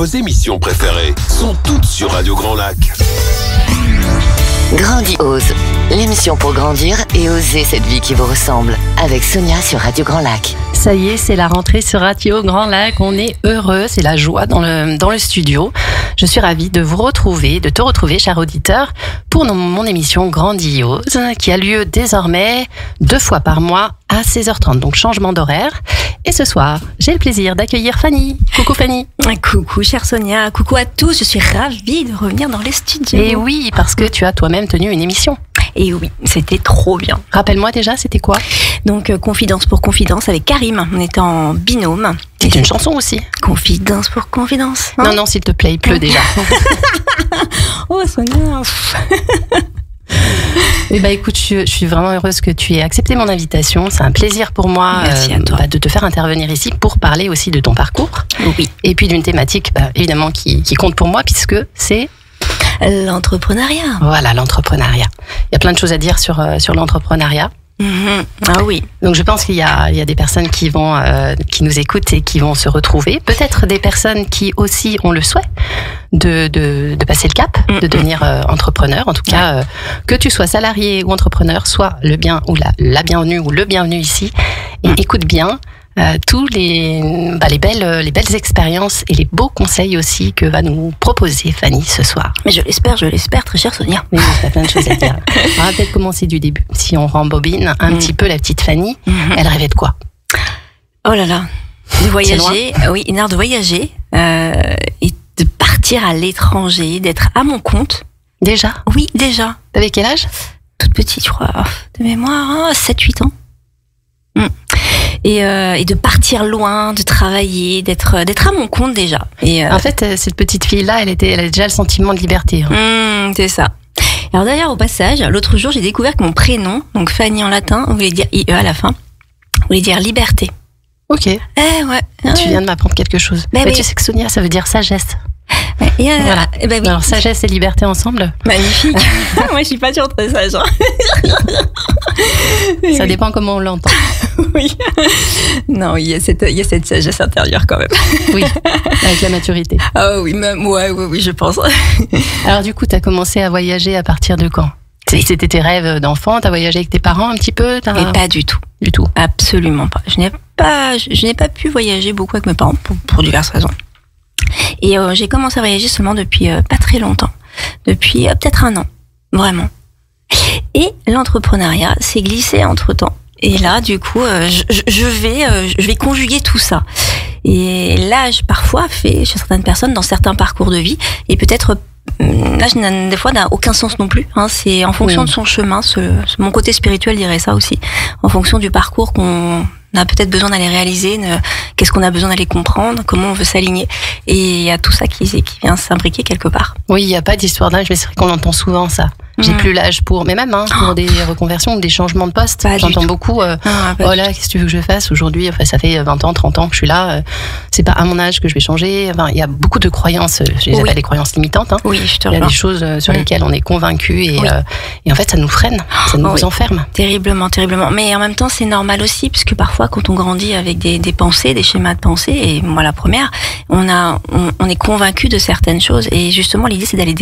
Vos émissions préférées sont toutes sur Radio Grand Lac. Grandiose, l'émission pour grandir et oser cette vie qui vous ressemble, avec Sonia sur Radio Grand Lac. Ça y est, c'est la rentrée sur Radio Grand Lac. On est heureux, c'est la joie dans le studio. Je suis ravie de te retrouver, cher auditeur, pour mon émission Grandiose, qui a lieu désormais 2 fois par mois à 16h30, donc changement d'horaire. Et ce soir, j'ai le plaisir d'accueillir Fanny. Coucou Fanny. Coucou chère Sonia, coucou à tous, je suis ravie de revenir dans les studios. Et oui, parce que tu as toi-même tenu une émission. Et oui, c'était trop bien. Rappelle-moi déjà, c'était quoi ? Donc, Confidence pour Confidence avec Karim, on était en binôme. C'est une chanson aussi. Confidence pour Confidence. Hein ? Non, s'il te plaît, il pleut déjà. Oh Sonia. Eh ben, écoute, je suis vraiment heureuse que tu aies accepté mon invitation. C'est un plaisir pour moi de te faire intervenir ici pour parler aussi de ton parcours. Oui. Et puis d'une thématique évidemment qui compte pour moi, puisque c'est l'entrepreneuriat. Voilà, l'entrepreneuriat. Il y a plein de choses à dire sur l'entrepreneuriat. Mmh. Ah oui. Donc je pense qu'il y a des personnes qui nous écoutent et qui vont se retrouver. Peut-être des personnes qui aussi ont le souhait de passer le cap, de devenir entrepreneur. En tout cas, que tu sois salarié ou entrepreneur, sois le bien ou la bienvenue ou le bienvenu ici. Et écoute bien tous les belles expériences et les beaux conseils aussi que va nous proposer Fanny ce soir. Mais je l'espère, très chère Sonia. Oui, il y a plein de choses à dire. On va peut-être commencer du début. Si on rembobine un petit peu la petite Fanny, elle rêvait de quoi ? Oh là là, de voyager, oui, une heure de voyager et de partir à l'étranger, d'être à mon compte. Déjà ? Oui, déjà. T'avais quel âge ? Toute petite, je crois, de mémoire, 7-8 ans. Et de partir loin, de travailler, d'être à mon compte déjà. Et en fait, cette petite fille-là, elle a déjà le sentiment de liberté. C'est ça. Alors d'ailleurs, au passage, l'autre jour, j'ai découvert que mon prénom, donc Fanny en latin, voulait dire IE à la fin, voulait dire liberté. Ok. Ouais. Tu viens de m'apprendre quelque chose. Tu sais que Sonia, ça veut dire sagesse. Voilà. Oui. Alors sagesse et liberté ensemble. Magnifique. Moi, je suis pas sûre très sage. Ça dépend comment on l'entend. Oui. Non, il y a cette sagesse intérieure quand même. Oui, avec la maturité. Ah oui, oui, je pense. Alors du coup, tu as commencé à voyager à partir de quand ? C'était tes rêves d'enfant, tu as voyagé avec tes parents un petit peu ? Et pas du tout. Du tout. Absolument pas. Je n'ai pas pu voyager beaucoup avec mes parents pour diverses raisons. Et j'ai commencé à voyager seulement depuis pas très longtemps. Depuis peut-être 1 an. Vraiment. Et l'entrepreneuriat s'est glissé entre-temps. Et là, du coup, je vais conjuguer tout ça. Et l'âge, parfois, fait chez certaines personnes, dans certains parcours de vie, et peut-être l'âge, des fois, n'a aucun sens non plus. C'est en fonction de son chemin. Mon côté spirituel dirait ça aussi. En fonction du parcours qu'on a peut-être besoin d'aller réaliser, qu'est-ce qu'on a besoin d'aller comprendre, comment on veut s'aligner. Et il y a tout ça qui vient s'imbriquer quelque part. Oui, il n'y a pas d'histoire d'âge, mais c'est vrai qu'on entend souvent ça. J'ai plus l'âge pour, mais même pour des reconversions ou des changements de poste. J'entends beaucoup, qu'est-ce que tu veux que je fasse aujourd'hui ? Enfin, ça fait 20 ans, 30 ans que je suis là. C'est pas à mon âge que je vais changer. Enfin, il y a beaucoup de croyances, je les appelle les croyances limitantes. Oui, je te rejoins. Il y a des choses sur lesquelles on est convaincu et en fait, ça nous freine, ça nous enferme. Terriblement. Mais en même temps, c'est normal aussi, puisque parfois, quand on grandit avec des pensées, des schémas de pensée, et moi la première, on est convaincu de certaines choses. Et justement, l'idée, c'est d'aller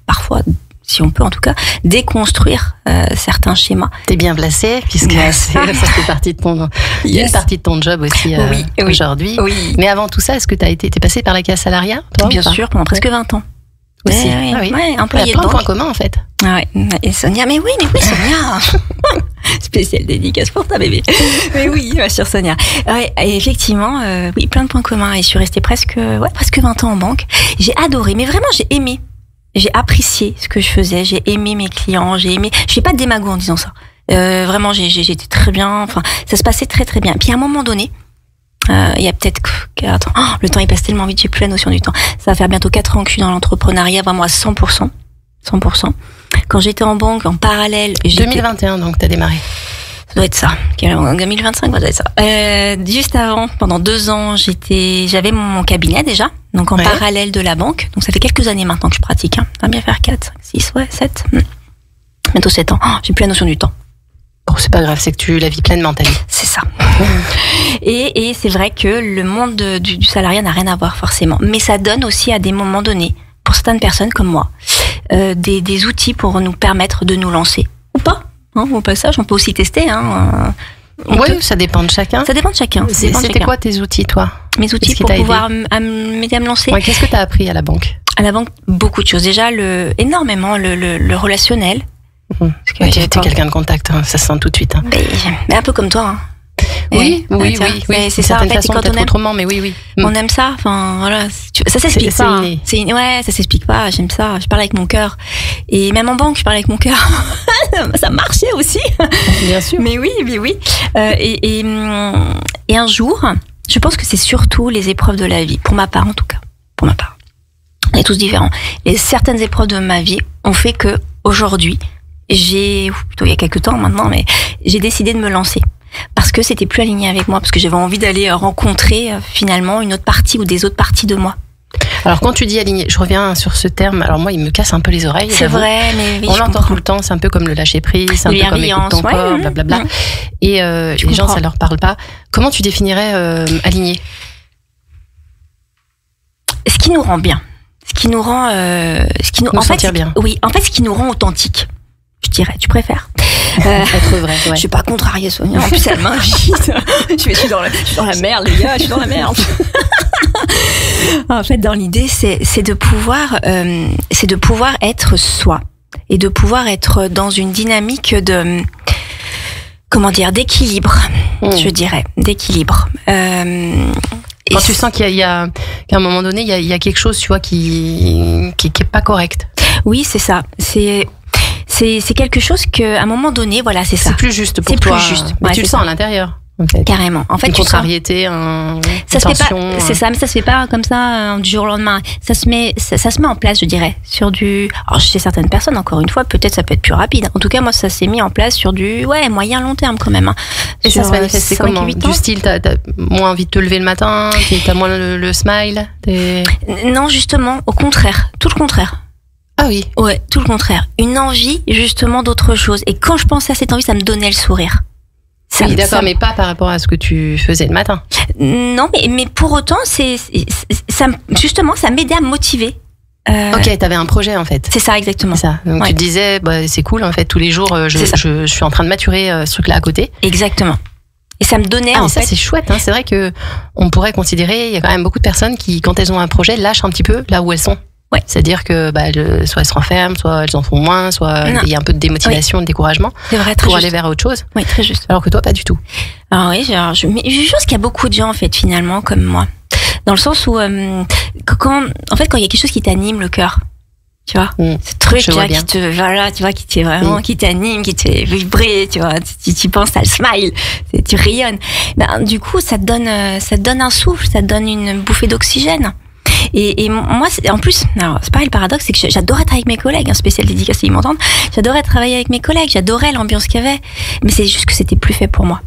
parfois, si on peut en tout cas, déconstruire certains schémas. T'es bien placée, puisque ça fait partie de une partie de ton job aussi aujourd'hui. Oui. Mais avant tout ça, est-ce que t'es passée par la case salariat, toi ? Bien sûr, pendant presque 20 ans. Aussi. Employée de banque. Il y a plein de points communs en fait. Et Sonia, mais oui Sonia. Spéciale dédicace pour ta bébé. Mais oui, ma chère Sonia. Et effectivement, plein de points communs. Et je suis restée presque 20 ans en banque. J'ai adoré, mais vraiment j'ai aimé. J'ai apprécié ce que je faisais, j'ai aimé mes clients, je fais pas de démago en disant ça. Vraiment, j'étais très bien, enfin, ça se passait très très bien. Puis à un moment donné, il y a peut-être, le temps il passe tellement vite, j'ai plus la notion du temps. Ça va faire bientôt 4 ans que je suis dans l'entrepreneuriat, vraiment à 100%. Quand j'étais en banque, en parallèle... 2021 donc t'as démarré. Ça doit être ça. 2025, ça doit être ça. Juste avant, pendant 2 ans, j'avais mon cabinet déjà, donc en parallèle de la banque. Donc ça fait quelques années maintenant que je pratique. Ça va bien faire 4, 5, 6, 7. Bientôt 7 ans. J'ai plus la notion du temps. Bon, c'est pas grave, c'est que tu la vis pleinement ta vie. C'est ça. Et c'est vrai que le monde du salariat n'a rien à voir forcément. Mais ça donne aussi à des moments donnés, pour certaines personnes comme moi, des outils pour nous permettre de nous lancer. Ou pas. Au passage, on peut aussi tester. Oui, ça dépend de chacun. Ça dépend de chachacun. C'était quoi tes outils, toi? Mes outils pour pouvoir m'aider à me lancer. Ouais, qu'est-ce que tu as appris à la banque? À la banque, beaucoup de choses. Déjà, énormément le relationnel. Parce que t'es quelqu'un de contact, hein, ça se sent tout de suite. Hein. Mais un peu comme toi. Hein. Oui. C'est ça, en fait, façon, peut-être autrement, mais oui. On aime ça, enfin, voilà. Ça s'explique pas. Ouais, ça s'explique pas, j'aime ça. Je parle avec mon cœur. Et même en banque, je parle avec mon cœur. Ça marchait aussi. Bien sûr. Mais oui. Et un jour, je pense que c'est surtout les épreuves de la vie, pour ma part en tout cas. Pour ma part. On est tous différents. Et certaines épreuves de ma vie ont fait que, aujourd'hui, plutôt il y a quelques temps maintenant, mais j'ai décidé de me lancer. Parce que c'était plus aligné avec moi, parce que j'avais envie d'aller rencontrer finalement une autre partie ou des autres parties de moi. Alors quand tu dis aligné, je reviens sur ce terme, alors moi il me casse un peu les oreilles. C'est vrai, mais oui, on l'entend tout le temps, c'est un peu comme le lâcher prise, c'est un peu comme écoute ton corps, blablabla. Et les gens ça leur parle pas. Comment tu définirais aligné? Ce qui nous rend bien. Ce qui nous rend nous sentir bien. Oui, en fait ce qui nous rend authentique. Je dirais, tu préfères être vrai, ouais. Je suis pas contrariée, Sonia. En plus, elle m'invite. Je suis dans la merde, les gars. Je suis dans la merde. En fait, dans l'idée, c'est de pouvoir être soi et de pouvoir être dans une dynamique de d'équilibre. Je dirais d'équilibre. Quand tu sens qu'à un moment donné, il y a quelque chose, tu vois, qui est pas correct. Oui, c'est ça. C'est quelque chose qu'à un moment donné, voilà, c'est ça. C'est plus juste pour toi. C'est plus juste. Mais tu le sens à l'intérieur. En fait. Carrément. En fait, une contrariété, une tension. C'est ça, mais ça se fait pas comme ça du jour au lendemain. Ça se met en place, je dirais, sur du. Alors chez certaines personnes, encore une fois, peut-être ça peut être plus rapide. En tout cas, moi, ça s'est mis en place sur du moyen long terme quand même. Hein. Et ça se manifeste comment? Du style, t'as moins envie de te lever le matin, t'as moins le smile. Non, justement, au contraire, tout le contraire. Ah oui. Ouais, tout le contraire. Une envie justement d'autre chose. Et quand je pensais à cette envie, ça me donnait le sourire. Oui, d'accord, mais pas par rapport à ce que tu faisais le matin. Non, mais pour autant, justement, ça m'aidait à me motiver. Ok, t'avais un projet en fait. C'est ça, exactement. C'est ça. Donc tu te disais, c'est cool en fait, tous les jours, je suis en train de maturer ce truc-là à côté. Exactement. Et ça me donnait en fait. Ça c'est chouette, hein. C'est vrai que on pourrait considérer, il y a quand même beaucoup de personnes qui, quand elles ont un projet, lâchent un petit peu là où elles sont. Ouais. C'est-à-dire que soit elles se renferment, soit elles en font moins, soit il y a un peu de démotivation, de découragement pour aller vers autre chose. Oui, très juste. Alors que toi, pas du tout. Alors oui, je pense qu'il y a beaucoup de gens en fait finalement comme moi, dans le sens où quand il y a quelque chose qui t'anime le cœur, tu vois, ce truc là qui te vraiment qui t'anime, qui te fait vibrer, tu vois, tu penses, t'as le smile, tu rayonnes. Du coup, ça te donne un souffle, ça te donne une bouffée d'oxygène. Et moi, en plus, alors, c'est pareil, le paradoxe, c'est que j'adorais travailler avec mes collègues, spécial dédicace, ils m'entendent. J'adorais travailler avec mes collègues, j'adorais l'ambiance qu'il y avait, mais c'est juste que c'était plus fait pour moi.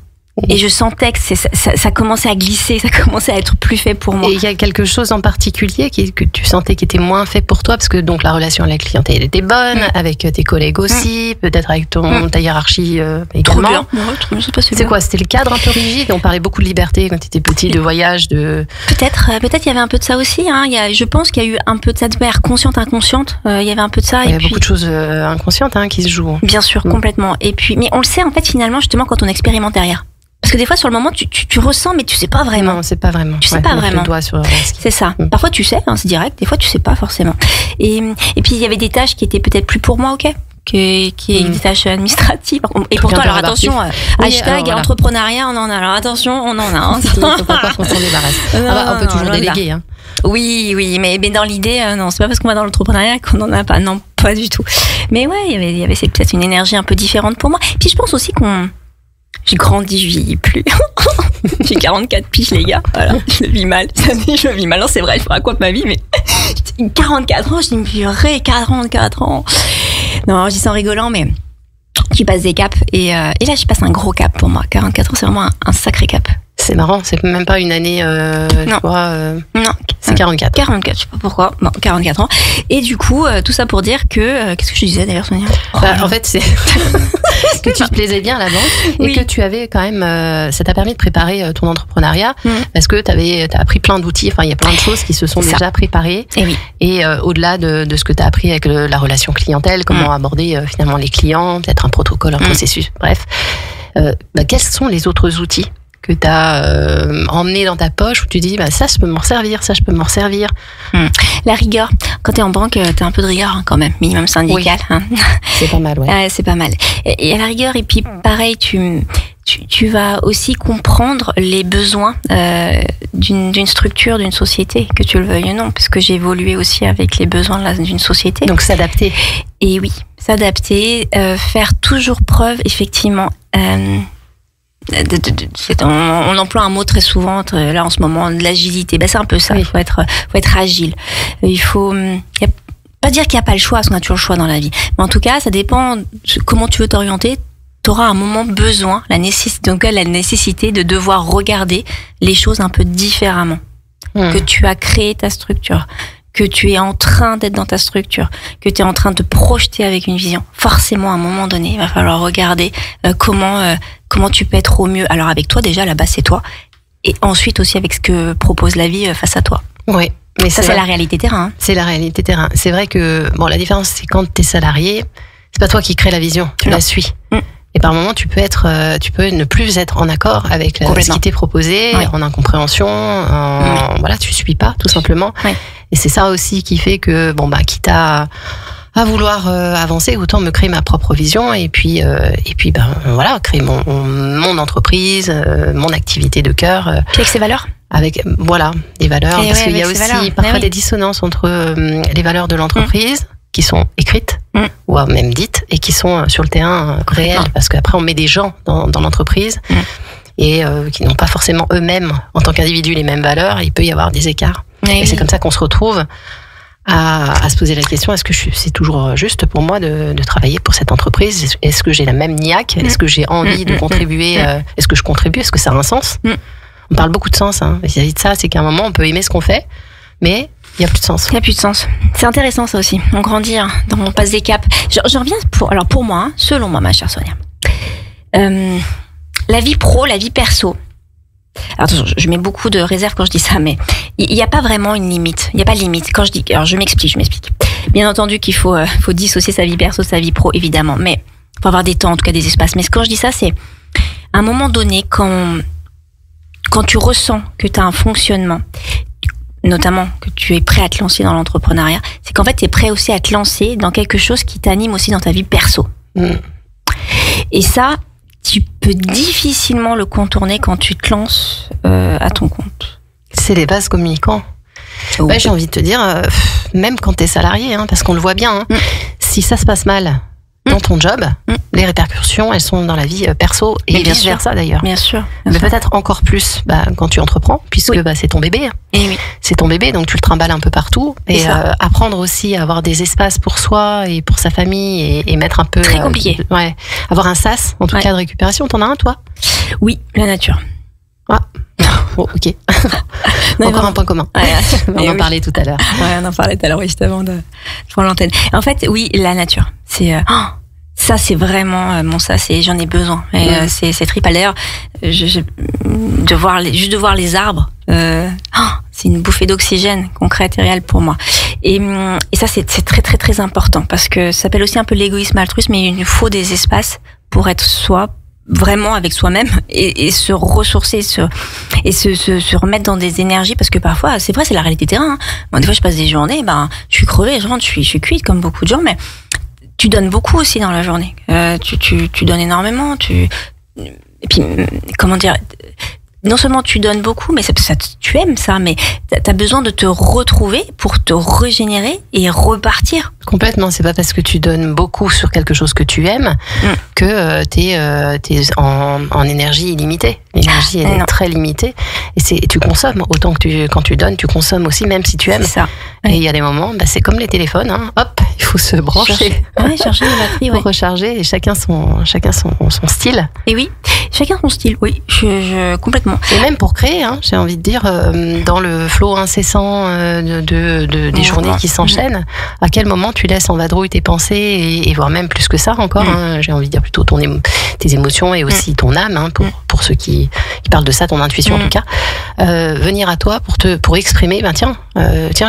Et je sentais que ça commençait à glisser, ça commençait à être plus fait pour moi. Et il y a quelque chose en particulier que tu sentais qui était moins fait pour toi, parce que donc la relation avec la clientèle était bonne, avec tes collègues aussi, peut-être avec ta hiérarchie également. Trop bien. C'est quoi? C'était le cadre un peu rigide? On parlait beaucoup de liberté quand tu étais petit, de voyage, de... Peut-être il y avait un peu de ça aussi. Hein. Je pense qu'il y a eu un peu de ça de manière consciente, inconsciente. Il y avait un peu de ça. Il y a beaucoup de choses inconscientes qui se jouent. Bien sûr, complètement. Et puis, mais on le sait en fait finalement justement quand on expérimente derrière. Parce que des fois, sur le moment, tu ressens, mais tu sais pas vraiment. Non, c'est pas vraiment. Tu sais pas vraiment. C'est ça. Parfois, tu sais, c'est direct. Des fois, tu sais pas forcément. Et puis, il y avait des tâches qui étaient peut-être plus pour moi, ok, qui est des tâches administratives. Et pourtant, alors attention, hashtag entrepreneuriat, on en a. Alors attention, on en a. Hein. Faut pas croire qu'on s'en débarrasse. On peut toujours déléguer. Hein. Oui, mais dans l'idée, non, c'est pas parce qu'on va dans l'entrepreneuriat qu'on en a pas. Non, pas du tout. Mais ouais, il y avait peut-être une énergie un peu différente pour moi. Puis je pense aussi j'ai grandi, je vieillis plus. J'ai 44 piges, les gars. Voilà, je le vis mal. Je le vis mal. Non, c'est vrai, je vous raconte ma vie, mais 44 ans, je dis, mais purée, 44 ans. Non, je dis ça en rigolant, mais tu passes des caps. Et là, je passe un gros cap pour moi. 44 ans, c'est vraiment un sacré cap. C'est marrant, c'est même pas une année, Non. tu vois, Non. c'est 44. 44, je sais pas pourquoi. Bon, 44 ans. Et du coup, tout ça pour dire que... qu'est-ce que je disais d'ailleurs, Sonia? En fait, c'est que tu te plaisais bien à la banque Oui. et que tu avais quand même, ça t'a permis de préparer ton entrepreneuriat parce que t'as appris plein d'outils. Enfin, il y a plein de choses qui se sont Ça. déjà préparées. Et oui. Et au-delà de ce que tu as appris avec la relation clientèle, comment aborder finalement les clients, peut-être un protocole, un processus, bref. Quels sont les autres outils que tu as emmenés dans ta poche où tu dis ça je peux m'en servir, ça je peux m'en servir? La rigueur. Quand t'es en banque, t'as un peu de rigueur hein, quand même, minimum syndical. Oui. Hein. C'est pas mal, ouais. C'est pas mal. Et à la rigueur, et puis pareil, tu vas aussi comprendre les besoins d'une structure, d'une société, que tu le veuilles ou non, parce que j'ai évolué aussi avec les besoins d'une société. Donc s'adapter. Et oui, s'adapter, faire toujours preuve, effectivement. On emploie un mot très souvent là en ce moment, de l'agilité. C'est un peu ça. Il faut être agile. Il faut pas dire qu'il n'y a pas le choix, parce qu'on a toujours le choix dans la vie. Mais en tout cas, ça dépend de comment tu veux t'orienter. Tu auras un moment besoin, la nécessité de devoir regarder les choses un peu différemment. Que tu as créé ta structure, que tu es en train d'être dans ta structure, que tu es en train de te projeter avec une vision. Forcément, à un moment donné, il va falloir regarder comment tu peux être au mieux. Alors avec toi, déjà, là-bas, c'est toi. Et ensuite aussi avec ce que propose la vie face à toi. Oui. Mais ça, c'est la réalité terrain. Hein. C'est la réalité terrain. C'est vrai que, la différence, c'est quand t'es salarié, c'est pas toi qui crée la vision, tu la suis. Et par moment, tu peux ne plus être en accord avec ce qui t'est proposé, en incompréhension, voilà, tu suis pas, tout simplement. Ouais. Et c'est ça aussi qui fait que, quitte à vouloir avancer, autant me créer ma propre vision et puis voilà, créer mon entreprise, mon activité de cœur. Puis avec ses valeurs. Avec des valeurs, parce qu'il y a aussi parfois des dissonances entre les valeurs de l'entreprise qui sont écrites ou même dites et qui sont sur le terrain réels, parce qu'après on met des gens dans l'entreprise et qui n'ont pas forcément eux-mêmes en tant qu'individus les mêmes valeurs, il peut y avoir des écarts. Et c'est comme ça qu'on se retrouve à se poser la question, est-ce que c'est toujours juste pour moi de travailler pour cette entreprise? Est-ce que j'ai la même niaque? Est-ce que j'ai envie de contribuer? Est-ce que je contribue? Est-ce que ça a un sens? On parle beaucoup de sens vis-à-vis de ça, c'est qu'à un moment on peut aimer ce qu'on fait, mais il n'y a plus de sens. Il n'y a plus de sens. C'est intéressant ça aussi. On grandit, on passe des caps. Je reviens pour moi, selon moi, ma chère Sonia. La vie pro, la vie perso. Alors attention, je mets beaucoup de réserve quand je dis ça, mais il n'y a pas vraiment une limite. Il n'y a pas de limite. Quand je dis, alors je m'explique. Bien entendu qu'il faut dissocier sa vie perso de sa vie pro, évidemment, mais il faut avoir des temps, en tout cas des espaces. Mais quand je dis ça, c'est à un moment donné, quand tu ressens que tu as un fonctionnement, notamment que tu es prêt à te lancer dans l'entrepreneuriat, c'est qu'en fait, tu es prêt aussi à te lancer dans quelque chose qui t'anime aussi dans ta vie perso. Et ça, tu peux difficilement le contourner quand tu te lances à ton compte. C'est les vases communicants. J'ai envie de te dire, même quand tu es salarié, parce qu'on le voit bien, si ça se passe mal dans ton job, les répercussions, elles sont dans la vie perso et vice-versa d'ailleurs. Bien sûr. Mais peut-être encore plus quand tu entreprends, puisque c'est ton bébé. Et oui. C'est ton bébé, donc tu le trimbales un peu partout. Et apprendre aussi à avoir des espaces pour soi et pour sa famille et mettre un peu... Très compliqué. Avoir un sas, en tout cas, de récupération. T'en as un, toi? Oui, la nature. Ah. Bon, ok. Encore un point commun. On en parlait tout à l'heure. On en parlait tout à l'heure, juste avant de prendre l'antenne. En fait, oui, la nature. C'est ça, c'est vraiment mon ça. J'en ai besoin. Et c'est triple. D'ailleurs, juste de voir les arbres, c'est une bouffée d'oxygène concrète et réelle pour moi. Et ça, c'est très très très important parce que ça s'appelle aussi un peu l'égoïsme altruiste, mais il nous faut des espaces pour être soi. Vraiment avec soi-même et se ressourcer se remettre dans des énergies, parce que parfois c'est vrai, c'est la réalité terrain. Moi, des fois je passe des journées, je suis crevée, je rentre, je suis cuite comme beaucoup de gens, mais tu donnes beaucoup aussi dans la journée. Tu donnes énormément, et puis comment dire, non seulement tu donnes beaucoup, mais ça, tu aimes ça, mais t'as besoin de te retrouver pour te régénérer et repartir. Complètement, c'est pas parce que tu donnes beaucoup sur quelque chose que tu aimes que t'es en énergie illimitée. L'énergie, elle est très limitée. Et tu consommes autant que quand tu donnes, tu consommes aussi, même si tu aimes. C'est ça. Et il y a des moments, c'est comme les téléphones, hop, il faut se brancher. Charger les batteries, Pour recharger, et chacun son style. Et oui, chacun son style, oui, je complètement. Et même pour créer, j'ai envie de dire, dans le flot incessant des journées qui s'enchaînent, à quel moment tu laisses en vadrouille tes pensées, et voire même plus que ça encore, j'ai envie de dire plutôt tes émotions et aussi ton âme, pour ceux qui parlent de ça, ton intuition en tout cas, venir à toi pour exprimer, tiens,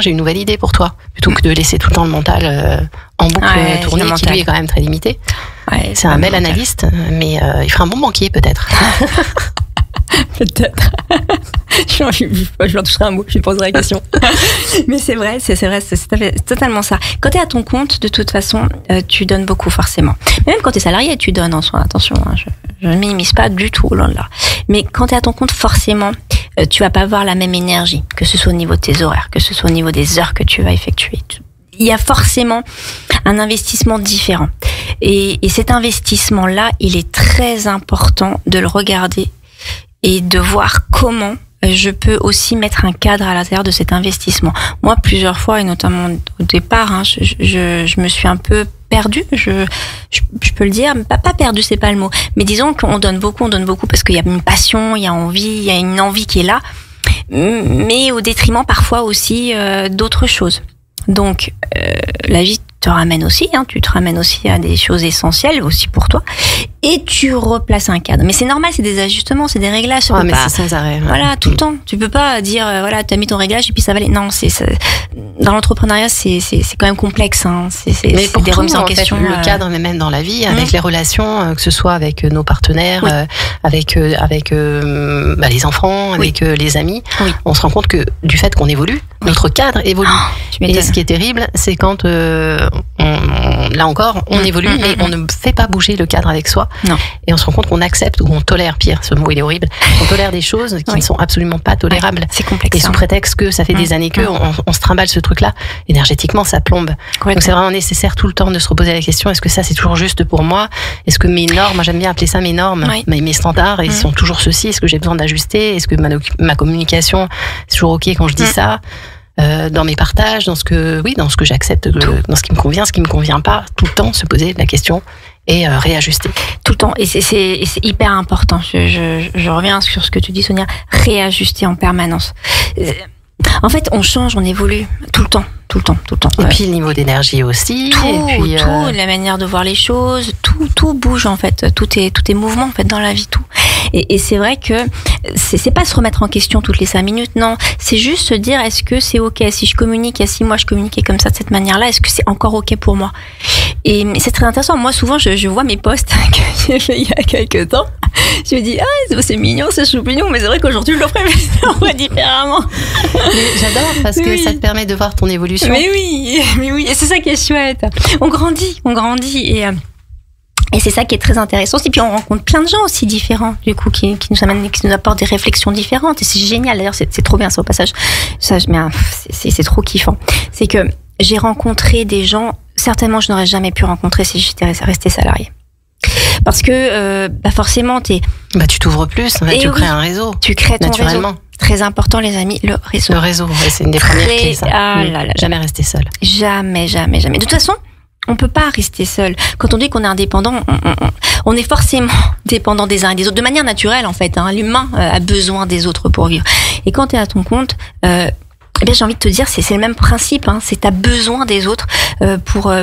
j'ai une nouvelle idée pour toi, plutôt que de laisser tout le temps le mental en boucle tourner, qui lui est quand même très limité. Ouais, c'est un bel analyste, mais il fera un bon banquier peut-être. Peut-être. Je m'en toucherai un mot, je lui poserai la question. Mais c'est vrai, c'est totalement ça. Quand tu es à ton compte, de toute façon, tu donnes beaucoup forcément. Mais même quand tu es salarié, tu donnes en soi. Attention, je ne minimise pas du tout, loin de là. Mais quand tu es à ton compte, forcément, tu vas pas avoir la même énergie, que ce soit au niveau de tes horaires, que ce soit au niveau des heures que tu vas effectuer. Il y a forcément un investissement différent. Et cet investissement-là, il est très important de le regarder et de voir comment je peux aussi mettre un cadre à l'intérieur de cet investissement. Moi, plusieurs fois, et notamment au départ, je me suis un peu perdue, je peux le dire, pas perdue, c'est pas le mot, mais disons qu'on donne beaucoup parce qu'il y a une passion, il y a une envie qui est là, mais au détriment parfois aussi d'autres choses. Donc, la vie te ramène aussi, tu te ramènes aussi à des choses essentielles aussi pour toi, et tu replaces un cadre. Mais c'est normal, c'est des ajustements, c'est des réglages. Mais c'est sans arrêt. Voilà, tout le temps. Tu peux pas dire, t'as mis ton réglage et puis ça va aller. Non, dans l'entrepreneuriat, c'est quand même complexe. C'est des remises en question. Fait, le cadre, mais même dans la vie, avec les relations, que ce soit avec nos partenaires, avec les enfants, avec les amis, on se rend compte que du fait qu'on évolue, notre cadre évolue. Et ce qui est terrible, c'est quand là encore, on évolue, mais on ne fait pas bouger le cadre avec soi. Non. Et on se rend compte qu'on accepte ou on tolère, pire, ce mot il est horrible, on tolère des choses qui ne sont absolument pas tolérables. C'est complexe. Et sous prétexte que ça fait des années on se trimballe ce truc-là, énergétiquement ça plombe. Donc c'est vraiment nécessaire tout le temps de se reposer la question, est-ce que ça c'est toujours juste pour moi? Est-ce que mes normes, moi j'aime bien appeler ça mes normes, mes standards, ils sont toujours ceux-ci? Est-ce que j'ai besoin d'ajuster? Est-ce que ma communication, c'est toujours ok quand je dis ça? Dans mes partages, dans ce que j'accepte, dans ce qui me convient, ce qui me convient pas, tout le temps se poser la question et réajuster. Tout le temps, et c'est hyper important. Je reviens sur ce que tu dis, Sonia, réajuster en permanence. En fait, on change, on évolue tout le temps. Et puis le niveau d'énergie aussi. Tout, la manière de voir les choses, tout bouge en fait. Tout est mouvement en fait dans la vie, tout. Et c'est vrai que c'est pas se remettre en question toutes les 5 minutes, non. C'est juste se dire, est-ce que c'est ok si je communique, il y a 6 mois je communiquais comme ça de cette manière-là, est-ce que c'est encore ok pour moi? Et c'est très intéressant. Moi, souvent, je vois mes posts que j'ai fait il y a quelques temps. Je me dis, c'est mignon, c'est choupignon, mais c'est vrai qu'aujourd'hui, je le ferais différemment. Mais j'adore parce que ça te permet de voir ton évolution. Mais oui, et c'est ça qui est chouette. On grandit, et c'est ça qui est très intéressant. Et puis on rencontre plein de gens aussi différents, du coup, qui nous amènent, qui nous apportent des réflexions différentes. Et c'est génial. D'ailleurs, c'est trop bien ça au passage. Ça, c'est trop kiffant. C'est que j'ai rencontré des gens, certainement je n'aurais jamais pu rencontrer si j'étais restée salariée. Parce que forcément tu t'ouvres plus, tu crées un réseau. Tu crées ton naturellement. Réseau. Très important, les amis, le réseau. Le réseau, c'est une des premières clés, ça. Jamais rester seul. Jamais. De toute façon, on peut pas rester seul. Quand on dit qu'on est indépendant, on est forcément dépendant des uns et des autres, de manière naturelle en fait. L'humain a besoin des autres pour vivre. Et quand tu es à ton compte, j'ai envie de te dire, c'est le même principe. C'est t'as besoin des autres pour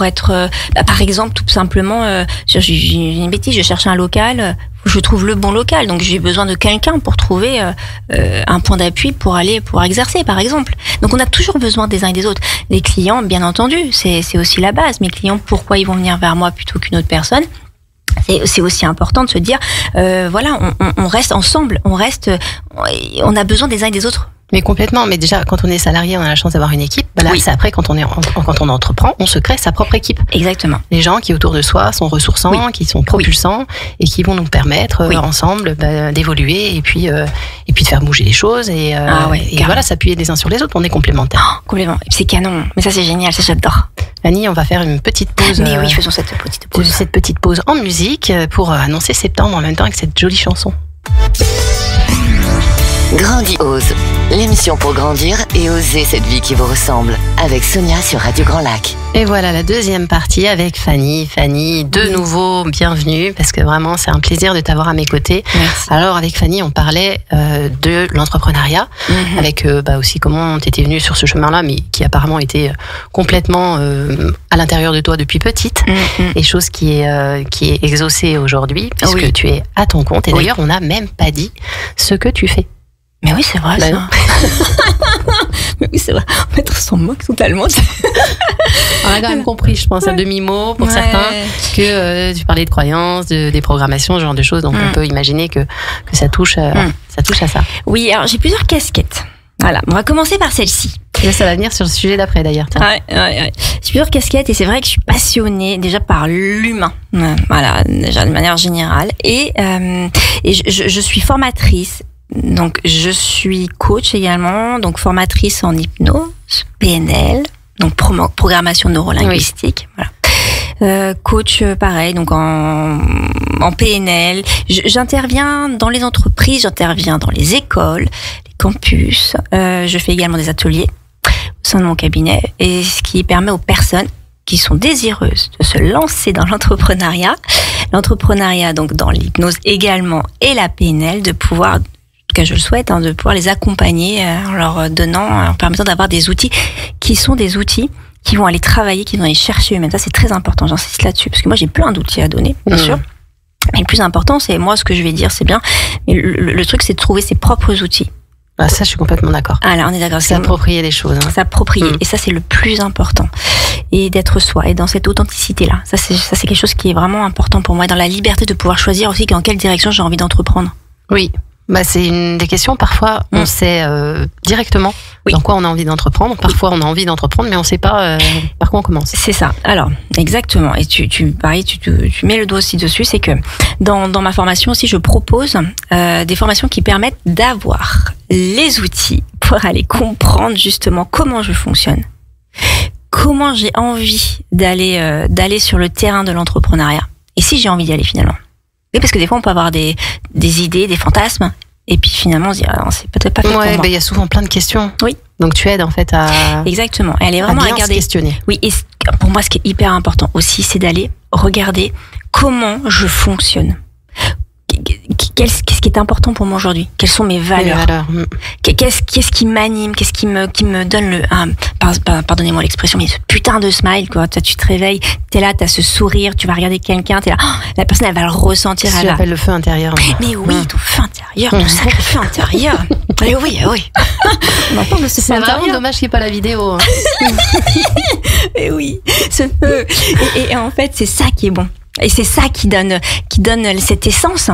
être, par exemple, tout simplement. J'ai une bêtise, je cherche un local. Je trouve le bon local, donc j'ai besoin de quelqu'un pour trouver un point d'appui pour exercer, par exemple. Donc on a toujours besoin des uns et des autres. Les clients, bien entendu, c'est aussi la base. Mes clients, pourquoi ils vont venir vers moi plutôt qu'une autre personne? C'est aussi important de se dire, on reste ensemble, on a besoin des uns et des autres. Mais complètement. Mais déjà, quand on est salarié, on a la chance d'avoir une équipe. C'est après, quand on entreprend, on se crée sa propre équipe. Exactement. Les gens qui autour de soi sont ressourçants, qui sont propulsants et qui vont nous permettre ensemble d'évoluer et puis de faire bouger les choses et s'appuyer les uns sur les autres. On est complémentaires. Complètement. C'est canon. Mais ça, c'est génial. Ça, j'adore. Annie, on va faire une petite pause. Mais oui, faisons cette petite pause. Cette petite pause en musique pour annoncer septembre en même temps avec cette jolie chanson. Grandiose, l'émission pour grandir et oser cette vie qui vous ressemble, avec Sonia sur Radio Grand Lac. Et voilà la deuxième partie avec Fanny. Fanny, de nouveau, bienvenue, parce que vraiment, c'est un plaisir de t'avoir à mes côtés. Merci. Alors, avec Fanny, on parlait de l'entrepreneuriat, avec aussi comment tu étais venue sur ce chemin-là, mais qui apparemment était complètement à l'intérieur de toi depuis petite, et chose qui est exaucée aujourd'hui, puisque tu es à ton compte. Et d'ailleurs, on n'a même pas dit ce que tu fais. Mais oui, c'est vrai, ça. Mais oui, c'est vrai. Maître s'en moque totalement. On a quand même compris, je pense, à demi-mot pour certains, que tu parlais de croyances, des programmations, ce genre de choses. Donc, on peut imaginer que ça touche à ça. Oui, alors j'ai plusieurs casquettes. Voilà, on va commencer par celle-ci. Et là, ça va venir sur le sujet d'après, d'ailleurs. Ouais. J'ai plusieurs casquettes et c'est vrai que je suis passionnée déjà par l'humain. Voilà, déjà de manière générale. Et je suis formatrice. Donc, je suis coach également, donc formatrice en hypnose, PNL, donc programmation neurolinguistique, voilà. Coach, pareil, donc en PNL. J'interviens dans les entreprises, j'interviens dans les écoles, les campus. Je fais également des ateliers au sein de mon cabinet, et ce qui permet aux personnes qui sont désireuses de se lancer dans l'entrepreneuriat, donc dans l'hypnose également et la PNL, de pouvoir, que je le souhaite, de pouvoir les accompagner en leur permettant d'avoir des outils qui sont des outils qui vont aller travailler, qui vont aller chercher eux-mêmes. Ça, c'est très important, j'insiste là-dessus, parce que moi, j'ai plein d'outils à donner, bien sûr. Mais le plus important, c'est moi, ce que je vais dire, c'est bien, mais le truc, c'est de trouver ses propres outils. Ah, ça, je suis complètement d'accord. Ah, là, on est d'accord. S'approprier les choses. S'approprier. Et ça, c'est le plus important. Et d'être soi. Et dans cette authenticité-là. Ça, c'est quelque chose qui est vraiment important pour moi. Et dans la liberté de pouvoir choisir aussi dans quelle direction j'ai envie d'entreprendre. Oui. C'est une des questions. Parfois, on sait directement dans quoi on a envie d'entreprendre. Parfois, on a envie d'entreprendre, mais on ne sait pas par quoi on commence. C'est ça. Alors, exactement. Et tu mets le doigt aussi dessus. C'est que dans ma formation aussi, je propose des formations qui permettent d'avoir les outils pour aller comprendre justement comment je fonctionne, comment j'ai envie d'aller sur le terrain de l'entrepreneuriat, et si j'ai envie d'y aller finalement. Oui, parce que des fois, on peut avoir des idées, des fantasmes, et puis finalement, on se dit, c'est peut-être pas fait pour moi. Il y a souvent plein de questions. Oui. Donc, tu aides en fait à... Exactement. Et elle est vraiment à bien se questionner. Oui, et pour moi, ce qui est hyper important aussi, c'est d'aller regarder comment je fonctionne. Qu'est-ce qui est important pour moi aujourd'hui? Quelles sont mes valeurs? Qu'est-ce qui m'anime? Qu'est-ce qui me donne pardonnez-moi l'expression, mais ce putain de smile, quoi. Tu te réveilles, t'es là, t'as ce sourire, tu vas regarder quelqu'un, t'es là, la personne, elle va le ressentir. Ça s'appelle le feu intérieur. Mais oui, ton feu intérieur, ton sacré feu intérieur. Et oui. On entend le feu c'est intérieur. vraiment dommage qu'il n'y ait pas la vidéo. Et oui, ce feu. Et en fait, c'est ça qui est bon. Et c'est ça qui donne cette essence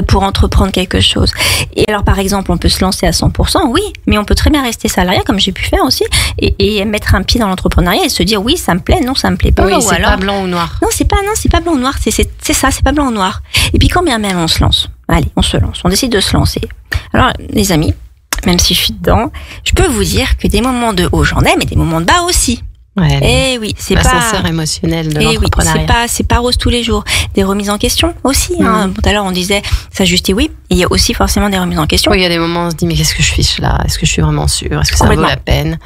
pour entreprendre quelque chose. Et alors, par exemple, on peut se lancer à 100%, oui, mais on peut très bien rester salarié, comme j'ai pu faire aussi, et mettre un pied dans l'entrepreneuriat et se dire, oui, ça me plaît, non, ça me plaît pas. Oui, c'est alors, pas blanc ou noir. Non, c'est pas blanc ou noir, c'est ça, c'est pas blanc ou noir. Et puis, quand bien même on se lance, allez, on se lance, on décide de se lancer. Alors, les amis, même si je suis dedans, je peux vous dire que des moments de haut, j'en ai, mais des moments de bas aussi. Ouais, et oui, c'est l'ascenseur émotionnel de l'entrepreneuriat. Oui, c'est pas rose tous les jours. Des remises en question aussi. Tout à l'heure, on disait s'ajuster, oui. Et il y a aussi forcément des remises en question. Oui, il y a des moments où on se dit, mais qu'est-ce que je fiche là? Est-ce que je suis vraiment sûre? Est-ce que ça vaut la peine?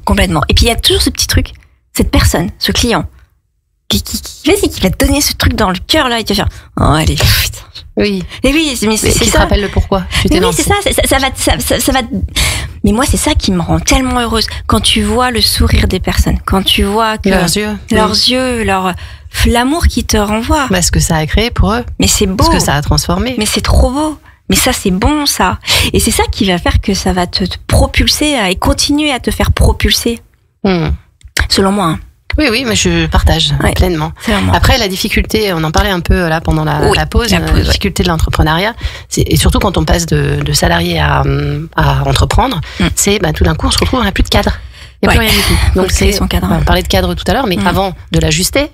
Complètement. Et puis, il y a toujours ce petit truc. Cette personne, ce client, qui va te donner ce truc dans le cœur, là, et tu vas faire, oh, allez, putain. Oui. Et oui, mais c'est ça. Qui te rappelle le pourquoi tu t'es lancé. Oui, c'est ça. Ça va. Mais moi, c'est ça qui me rend tellement heureuse. Quand tu vois le sourire des personnes, quand tu vois que leurs yeux, l'amour qui te renvoie. Ce que ça a créé pour eux. Mais c'est beau. Ce que ça a transformé. Mais c'est trop beau. Mais ça, c'est bon, ça. Et c'est ça qui va faire que ça va te propulser et continuer à te faire propulser. Selon moi. Oui, mais je partage pleinement. Après, la difficulté, on en parlait un peu là pendant la pause, la difficulté de l'entrepreneuriat, et surtout quand on passe de salarié à entreprendre, c'est tout d'un coup, on se retrouve, on n'a plus de cadre. Il n'y a plus rien du tout. Donc, on parlait de cadre tout à l'heure, mais avant de l'ajuster,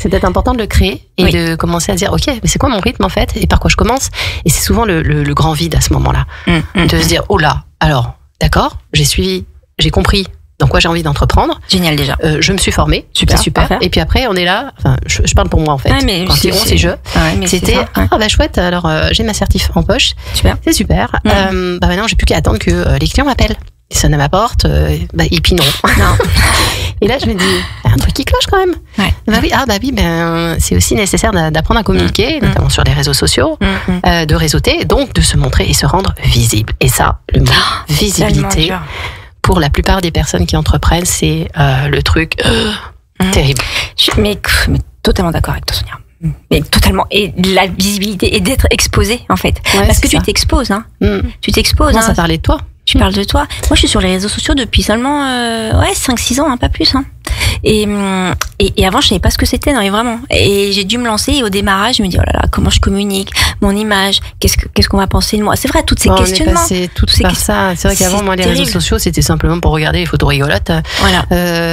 c'est peut-être important de le créer et de commencer à dire, OK, mais c'est quoi mon rythme en fait? Et par quoi je commence? Et c'est souvent le grand vide à ce moment-là. De se dire, oh là, alors, d'accord, j'ai compris dans quoi j'ai envie d'entreprendre. Génial déjà. Je me suis formée, Super, c'est super. parfait. Et puis après, on est là. Enfin, je parle pour moi en fait. Ouais, mais quand c'est je. mais C'était chouette. Alors j'ai ma certif en poche. Super. C'est super. Maintenant, j'ai plus qu'à attendre que les clients m'appellent. Ils sonnent à ma porte. Et puis non. Et là, je me dis, un truc qui cloche quand même. Ouais. C'est aussi nécessaire d'apprendre à communiquer, notamment sur les réseaux sociaux, de réseauter, donc de se montrer et se rendre visible. Et ça, le mot visibilité, pour la plupart des personnes qui entreprennent, c'est le truc terrible. Mais totalement d'accord avec toi, Sonia. Mais totalement. Et la visibilité et d'être exposé, en fait. Ouais, parce que tu t'exposes, hein. Tu t'exposes. Ça parlait de toi. Tu parles de toi. Moi, je suis sur les réseaux sociaux depuis seulement 5-6 ans, hein, pas plus. Hein. Et avant, je savais pas ce que c'était, non, mais vraiment. Et j'ai dû me lancer. Et au démarrage, je me dis, oh là là, comment je communique, mon image, qu'est-ce qu'on va penser de moi. C'est vrai, toutes ces questionnements. On est passé par ça. C'est vrai qu'avant, moi, les réseaux sociaux, c'était simplement pour regarder les photos rigolotes,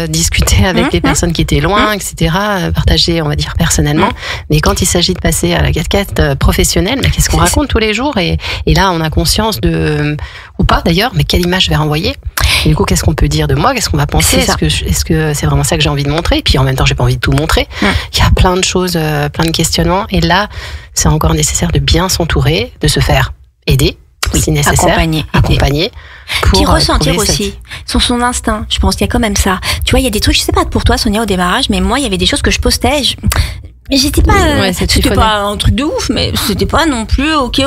discuter avec les personnes qui étaient loin, etc., partager, on va dire, personnellement. Mais quand il s'agit de passer à la casquette professionnelle, mais qu'est-ce qu'on raconte tous les jours? Et là, on a conscience ou pas d'ailleurs, mais quelle image je vais renvoyer? Et du coup, qu'est-ce qu'on peut dire de moi? Qu'est-ce qu'on va penser? Est-ce que c'est vraiment ça que j'ai envie de montrer? Et puis en même temps, j'ai pas envie de tout montrer. Il y a plein de choses, plein de questionnements. Et là, c'est encore nécessaire de bien s'entourer, de se faire aider, si nécessaire. Accompagner. Puis ressentir aussi sur son instinct. Je pense qu'il y a quand même ça. Tu vois, il y a des trucs, je sais pas pour toi, Sonia, au démarrage, mais moi, il y avait des choses que je postais. Mais j'étais pas, c'était pas un truc de ouf, mais c'était pas non plus ok.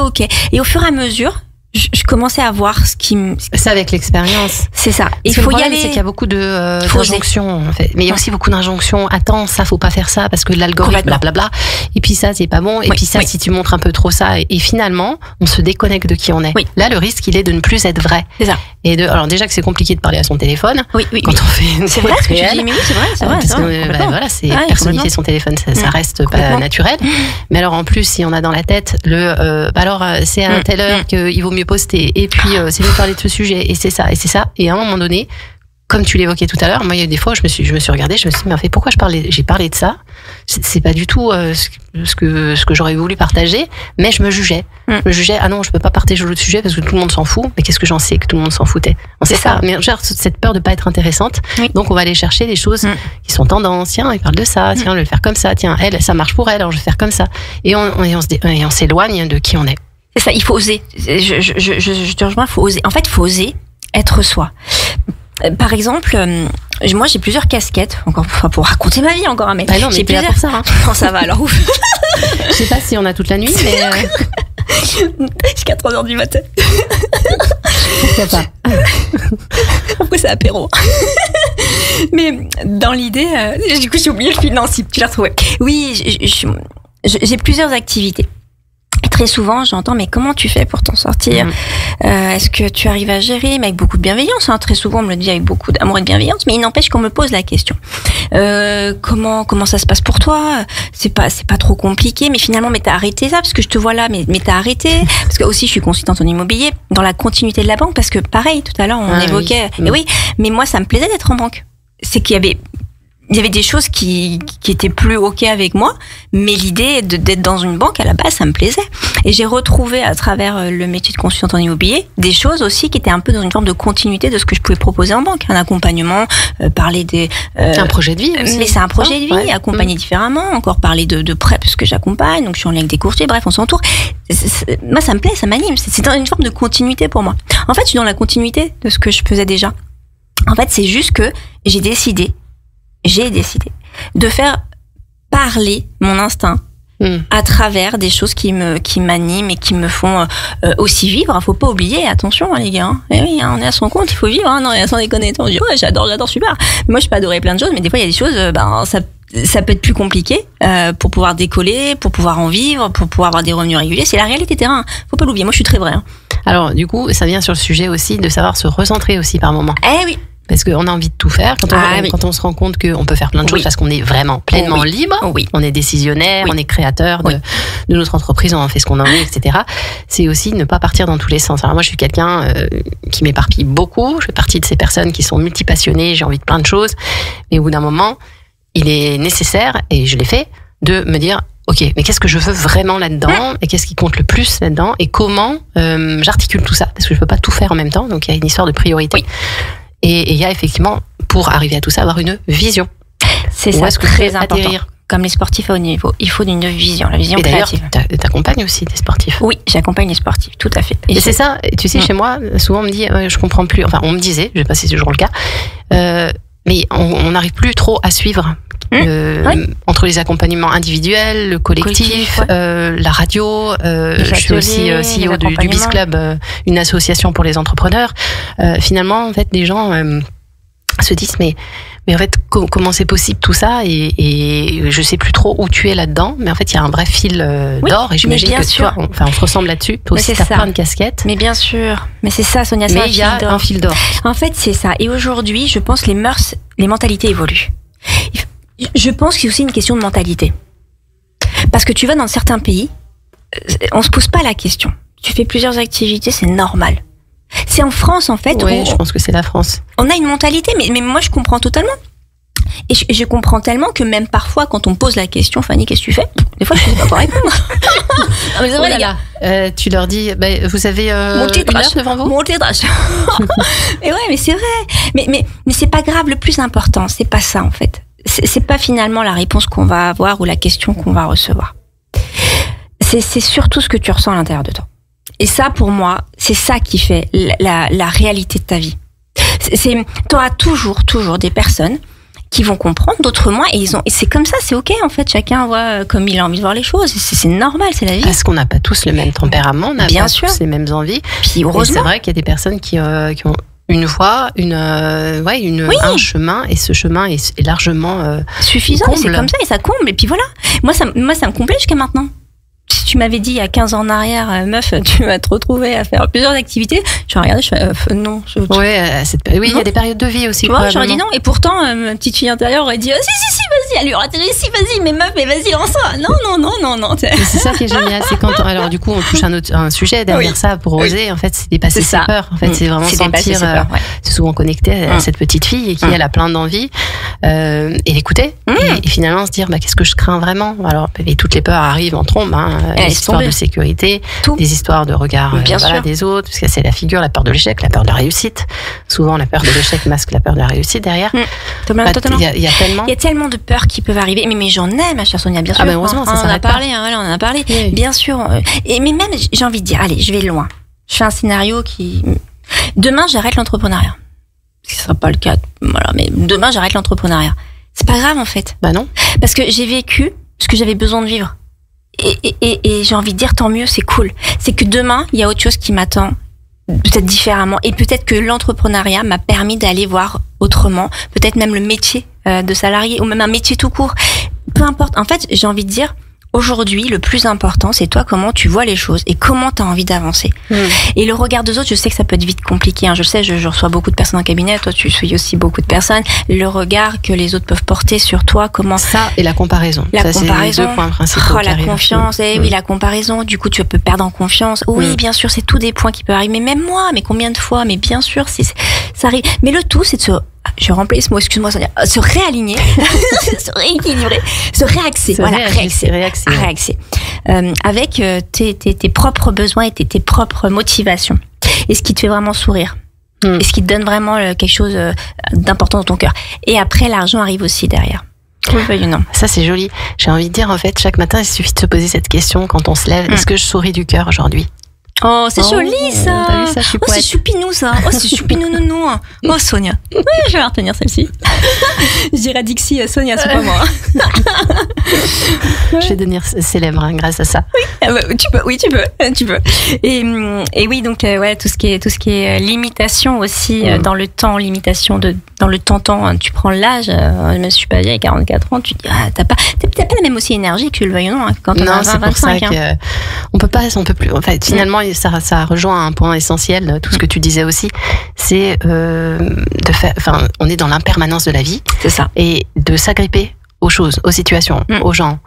Et au fur et à mesure, je commençais à voir ce qui me... C'est avec l'expérience. C'est ça. Il faut y aller. C'est qu'il y a beaucoup d'injonctions, en fait. Mais il y a aussi beaucoup d'injonctions. Attends, ça, faut pas faire ça parce que l'algorithme, blablabla. Et puis ça, c'est pas bon. Et puis ça, si tu montres un peu trop ça. Et finalement, on se déconnecte de qui on est. Là, le risque, il est de ne plus être vrai. C'est ça. Alors déjà que c'est compliqué de parler à son téléphone. Oui. Quand on fait une c'est vrai ce que tu dis, mais oui, c'est vrai. Parce que, voilà, c'est personnifier son téléphone, ça reste pas naturel. Mais alors, en plus, si on a dans la tête c'est à telle heure qu'il vaut mieux poster, et puis c'est mieux de parler de ce sujet, et c'est ça, et à un moment donné, comme tu l'évoquais tout à l'heure, moi il y a des fois je me suis regardée, je me suis dit mais en fait pourquoi j'ai parlé de ça, c'est pas du tout ce que j'aurais voulu partager, mais je me jugeais, ah non je peux pas partager l'autre sujet parce que tout le monde s'en fout, mais qu'est-ce que j'en sais que tout le monde s'en foutait, c'est ça, mais genre cette peur de pas être intéressante, donc on va aller chercher des choses qui sont tendances, tiens il parle de ça, tiens je vais le faire comme ça, tiens elle ça marche pour elle, alors je vais faire comme ça, et on s'éloigne de qui on est. C'est ça, il faut oser. Je te rejoins, il faut oser. En fait, il faut oser être soi. Par exemple, moi j'ai plusieurs casquettes, encore pour raconter ma vie encore, mais non, mais j'ai plusieurs pour ça. Hein. Non, ça va alors ouf. Je sais pas si on a toute la nuit, mais jusqu'à 3h du matin. Pourquoi pas. Après c'est apéro. Mais dans l'idée, du coup j'ai oublié le fil. Non, si tu l'as retrouvé. Oui, j'ai plusieurs activités. Très souvent, j'entends, mais comment tu fais pour t'en sortir? Est-ce que tu arrives à gérer? Mais avec beaucoup de bienveillance, hein. Très souvent, on me le dit avec beaucoup d'amour et de bienveillance, mais il n'empêche qu'on me pose la question. Comment ça se passe pour toi? C'est pas trop compliqué, mais finalement, mais t'as arrêté ça, parce que je te vois là, mais t'as arrêté. Parce que aussi, je suis consultante en immobilier, dans la continuité de la banque, parce que pareil, tout à l'heure, on évoquait, et mais moi, ça me plaisait d'être en banque. C'est qu'il y avait des choses qui étaient plus ok avec moi, mais l'idée d'être dans une banque à la base ça me plaisait, et j'ai retrouvé à travers le métier de consultante en immobilier des choses aussi qui étaient un peu dans une forme de continuité de ce que je pouvais proposer en banque, un accompagnement, parler des un projet de vie aussi. Mais c'est un projet de vie, accompagner différemment, encore parler de prêt parce que j'accompagne, donc je suis en lien avec des courtiers, bref on s'entoure. Moi ça me plaît, ça m'anime, c'est une forme de continuité pour moi. En fait je suis dans la continuité de ce que je faisais déjà. En fait c'est juste que j'ai décidé de faire parler mon instinct à travers des choses qui m'animent et qui me font aussi vivre. Faut pas oublier, attention les gars. Eh oui, on est à son compte, il faut vivre. Non, sans déconner. On dit ouais, j'adore, super. Moi, je peux adorer plein de choses, mais des fois il y a des choses, ça peut être plus compliqué pour pouvoir décoller, pour pouvoir en vivre, pour pouvoir avoir des revenus réguliers. C'est la réalité terrain. Faut pas l'oublier. Moi, je suis très vraie. Hein. Alors, du coup, ça vient sur le sujet aussi de savoir se recentrer aussi par moment. Eh oui. Parce qu'on a envie de tout faire. Quand on se rend compte qu'on peut faire plein de choses parce qu'on est vraiment pleinement libre, on est décisionnaire, on est créateur de notre entreprise, on en fait ce qu'on a envie, etc. C'est aussi ne pas partir dans tous les sens. Alors moi, je suis quelqu'un qui m'éparpille beaucoup. Je fais partie de ces personnes qui sont multipassionnées, j'ai envie de plein de choses. Mais au bout d'un moment, il est nécessaire, et je l'ai fait, de me dire ok, mais qu'est-ce que je veux vraiment là-dedans, et qu'est-ce qui compte le plus là-dedans, et comment j'articule tout ça, parce que je peux pas tout faire en même temps, donc il y a une histoire de priorité. Et il y a effectivement pour arriver à tout ça, avoir une vision. C'est ça, très important. Comme les sportifs à haut niveau, il faut une vision, la vision créative. Et d'ailleurs, t'accompagnes aussi des sportifs. Oui, j'accompagne les sportifs, tout à fait. Et c'est ça, tu sais, chez moi, souvent on me dit, je comprends plus, enfin on me disait, je sais pas si c'est toujours le cas, mais on n'arrive plus trop à suivre entre les accompagnements individuels, le collectif, la radio. Je suis aussi CEO du Biz Club, une association pour les entrepreneurs. Finalement, en fait, les gens se disent mais en fait, comment c'est possible tout ça et je sais plus trop où tu es là-dedans, mais en fait, il y a un vrai fil d'or et j'imagine que toi, on se ressemble là-dessus. Toi aussi, t'as plein de casquettes. Mais bien sûr. Mais c'est ça, Sonia, mais il y a un fil d'or. En fait, c'est ça. Et aujourd'hui, je pense que les mœurs, les mentalités évoluent. Je pense que c'est aussi une question de mentalité. Parce que tu vas dans certains pays, on se pose pas la question. Tu fais plusieurs activités, c'est normal. C'est en France, en fait. Oui, je pense que c'est la France. On a une mentalité, mais moi, je comprends totalement. Et je comprends tellement que même parfois, quand on pose la question, Fanny, qu'est-ce que tu fais ? Des fois, je ne sais pas quoi répondre. Non, mais c'est vrai, les gars. Tu leur dis, vous avez une heure devant vous ? Mon titrage. Mais ouais, mais c'est vrai. Mais c'est pas grave. Le plus important, c'est pas ça, en fait. C'est pas finalement la réponse qu'on va avoir ou la question qu'on va recevoir. C'est surtout ce que tu ressens à l'intérieur de toi. Et ça, pour moi, c'est ça qui fait la réalité de ta vie. Tu auras toujours des personnes qui vont comprendre, d'autres moins, et c'est comme ça, c'est ok en fait. Chacun voit comme il a envie de voir les choses. C'est normal, c'est la vie. Parce qu'on n'a pas tous le même tempérament, on n'a pas tous les mêmes envies. Puis heureusement. Et c'est vrai qu'il y a des personnes qui ont une voie, un chemin, et ce chemin est largement suffisant. C'est comme ça et ça comble. Et puis voilà. Moi, ça me comblait jusqu'à maintenant. Si tu m'avais dit il y a 15 ans en arrière, meuf, tu vas te retrouver à faire plusieurs activités, j'aurais regardé, non. Oui, il y a des périodes de vie aussi. Tu vois, j'aurais dit non. Et pourtant, ma petite fille intérieure aurait dit si, vas-y, elle lui aurait dit si, vas-y, mais meuf, mais vas-y, lance-toi. Non. C'est ça qui est génial, c'est quand alors du coup on touche un sujet derrière ça pour oser. En fait, c'est dépasser ses peurs. En fait, c'est vraiment sentir, c'est souvent connecté à cette petite fille et qui elle a plein d'envie et l'écouter et finalement se dire qu'est-ce que je crains vraiment. Alors et toutes les peurs arrivent en trombe. Des histoires de sécurité, des histoires de regard des autres, parce que c'est la figure, la peur de l'échec, la peur de la réussite. Souvent, la peur de l'échec masque la peur de la réussite derrière. Totalement. Il y a tellement de peurs qui peuvent arriver. Mais j'en ai, ma chère Sonia, bien sûr. Heureusement, ça on en a parlé. On en a parlé. Oui. Bien sûr. Mais même, j'ai envie de dire, allez, je vais loin. Je fais un scénario qui... Demain, j'arrête l'entrepreneuriat. Ce sera pas le cas. Voilà, mais demain, j'arrête l'entrepreneuriat. C'est pas grave, en fait. Non. Parce que j'ai vécu ce que j'avais besoin de vivre. Et j'ai envie de dire tant mieux, c'est cool. C'est que demain, il y a autre chose qui m'attend, peut-être différemment. Et peut-être que l'entrepreneuriat m'a permis d'aller voir autrement. Peut-être même le métier de salarié ou même un métier tout court. Peu importe. En fait, j'ai envie de dire, aujourd'hui, le plus important, c'est toi, comment tu vois les choses et comment tu as envie d'avancer. Et le regard des autres, je sais que ça peut être vite compliqué. Je sais, je reçois beaucoup de personnes en cabinet. Toi, tu suis aussi beaucoup de personnes. Le regard que les autres peuvent porter sur toi, comment... Ça et la comparaison. La comparaison. C'est les 2 points principaux. La confiance. Oui, la comparaison. Du coup, tu peux perdre en confiance. Oui, bien sûr, c'est tous des points qui peuvent arriver. Mais même moi, mais combien de fois? Mais bien sûr, ça arrive. Mais le tout, c'est de je remplis ce mot, excuse-moi Sonia, se réaligner, se rééquilibrer, se réaxer, réaxer. Avec tes propres besoins et tes propres motivations. Et ce qui te fait vraiment sourire. Et ce qui te donne vraiment quelque chose d'important dans ton cœur. Et après, l'argent arrive aussi derrière. Oui, non. Ça, c'est joli. J'ai envie de dire, en fait, chaque matin, il suffit de se poser cette question quand on se lève. Est-ce que je souris du cœur aujourd'hui? Oh, c'est joli ça. T'as vu ça, c'est choupinou ça. Oh, c'est choupinou nounou. Oh, Sonia. Oui, je vais la retenir celle-ci. Je dirais Dixie, Sonia, c'est pas moi. Je vais devenir célèbre grâce à ça. Oui, tu peux. Et oui, donc tout ce qui est limitation aussi dans le temps, limitation dans le temps. Tu prends l'âge. Je me suis pas vieille, 44 ans. Tu dis t'as pas la même aussi énergie que tu le veuilles ou non quand on a 20, 25. On peut plus. En fait, finalement. Ça rejoint un point essentiel, tout ce que tu disais aussi, c'est de faire. Enfin, on est dans l'impermanence de la vie. C'est ça. Et de s'agripper aux choses, aux situations, aux gens,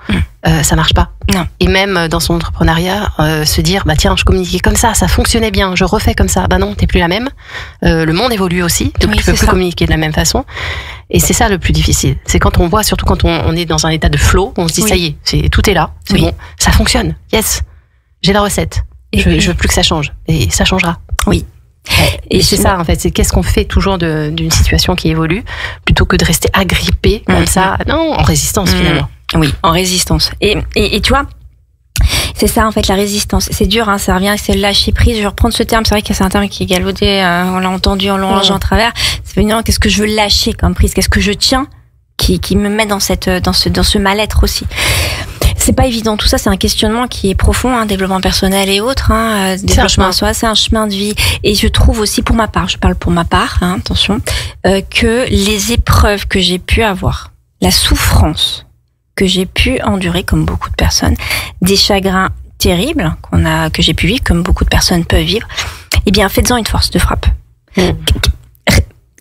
ça marche pas. Non. Et même dans son entrepreneuriat, se dire tiens, je communiquais comme ça fonctionnait bien, je refais comme ça. Non, t'es plus la même. Le monde évolue aussi, donc tu peux plus communiquer de la même façon. Et c'est ça le plus difficile. C'est quand on voit, surtout quand on est dans un état de flow, on se dit ça y est, tout est là, c'est bon, ça fonctionne. Yes, j'ai la recette. Je veux plus que ça change. Et ça changera. Oui. Et c'est ça, en fait, c'est qu'est-ce qu'on fait toujours d'une situation qui évolue, plutôt que de rester agrippé comme ça, non, en résistance finalement. Oui, en résistance. Et tu vois, c'est ça en fait la résistance. C'est dur, hein, ça revient, c'est le lâcher prise. Je vais reprendre ce terme, c'est vrai que c'est un terme qui est galvaudé, on l'a entendu, on l'a entendu en travers. C'est venir, qu'est-ce que je veux lâcher comme prise, qu'est-ce que je tiens, qui me met dans ce mal-être aussi. C'est pas évident, tout ça, c'est un questionnement qui est profond, hein, développement personnel et autres, hein, développement à soi, c'est un chemin de vie. Et je trouve aussi, pour ma part, je parle pour ma part, hein, attention, que les épreuves que j'ai pu avoir, la souffrance que j'ai pu endurer, comme beaucoup de personnes, des chagrins terribles que j'ai pu vivre, comme beaucoup de personnes peuvent vivre, eh bien, faites-en une force de frappe.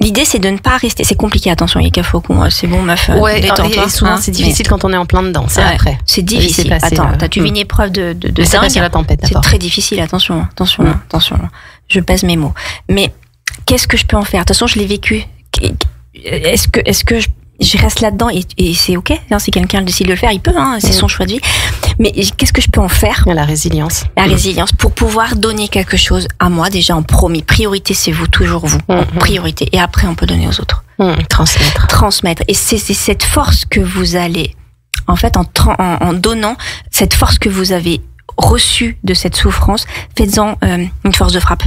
L'idée, c'est de ne pas rester. C'est compliqué, attention, Yeka Faucon, c'est bon, meuf. Ouais, et souvent, c'est difficile quand on est en plein dedans. C'est après. C'est difficile. Attends, t'as-tu vu une épreuve de dingue? La tempête, c'est très difficile, attention. Je pèse mes mots. Mais qu'est-ce que je peux en faire? De toute façon, je l'ai vécu. Est-ce que je reste là-dedans et c'est ok, hein, si quelqu'un décide de le faire, il peut, hein, c'est son choix de vie. Mais qu'est-ce que je peux en faire? La résilience. La résilience pour pouvoir donner quelque chose à moi déjà en premier. Priorité, c'est vous, toujours vous, en priorité. Et après, on peut donner aux autres. Transmettre. Et c'est cette force que vous allez, en fait, en donnant cette force que vous avez reçue de cette souffrance, faites-en une force de frappe.